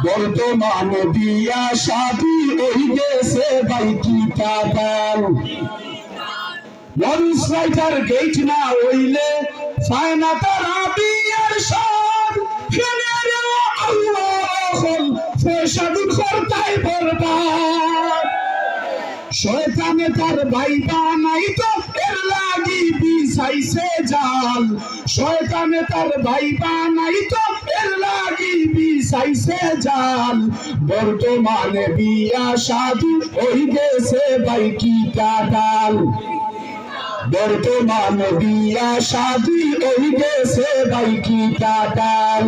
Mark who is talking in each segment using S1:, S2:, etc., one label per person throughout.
S1: বর্তমানে বিয়া শাদি ওই গেছে ভাই কি কাটাল মরিস রাইটার গেট না হইলে ফায়না তারা বিয়ার সব ফেলে আল্লাহ ফেসাদুল করতাই বরবাদ শয়তানে তার ভাই বানাই তো এর লাগি বিছাইছে জাল শয়তানে তার ভাই বানাই তো এর লাগি বিছাইছে জাল বর্তমানে বিয়া শাদি ওই গেছে ভাই কি কাটাল বর্তমানে বিয়া শাদি ওই গেছে ভাই কি কাটাল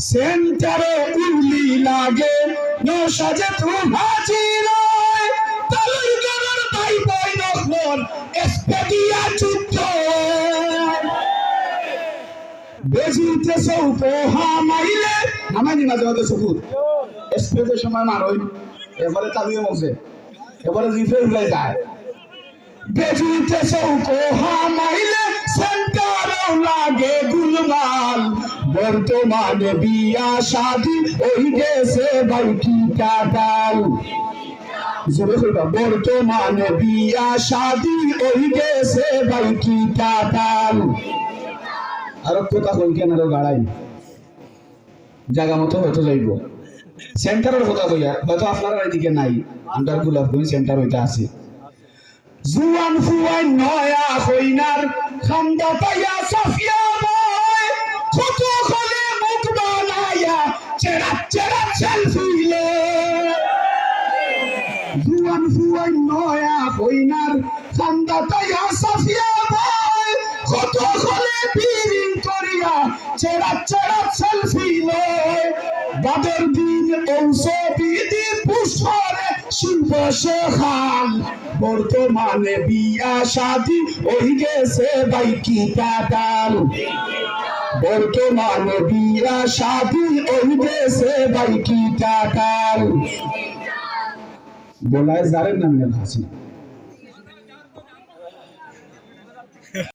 S1: সেন্টারে উলি লাগে নো সাজে তো হাজির তালুর গরর ভাই বই নখর এসপেডিয়া যুদ্ধ বেজিতে সৌপো হামাইলে নামানি মাঝে মাঝে সবুত এসপেডের সময় মারই এবারে তালুয়ে মজে এবারে জিফে উড়ে যায় বেজিতে সৌপো হামাইলে সেন্টারে লাগে গুলমাল বর্তমানে বিয়া শাদি ওই গেছে ভাই কি কাটাল বর্তমানে বিয়া শাদি ওই গেছে ভাই কি কাটাল আর কথা কই কেন গাড়াই জায়গা মতো হয়তো যাইব সেন্টারের কথা কইয়া হয়তো আপনারা এদিকে নাই আন্ডার গুলাব কই সেন্টার হইতে আছে জুয়ান ফুয়াই নয়া হইনার খান্দা পাইয়া সাফিয়া বয় কত খলে মুখ বানায়া চেরা চেরা সেলফিলে জুয়ান ফুয়াই নয়া হইনার খান্দা পাইয়া সাফিয়া বয় কত খলে বিরিং করিয়া চেরা চেরা সেলফিলে বাদর দিন ঔষধ বিধি পুষ্পরে শিল্প শেখান বর্তমানে বিয়া শাদি ওই গেছে ভাই কি কাটাল বর্তমানে বিয়া শাদি ওই গেছে ভাই কি কাটাল বলায় জারের নাম হাসি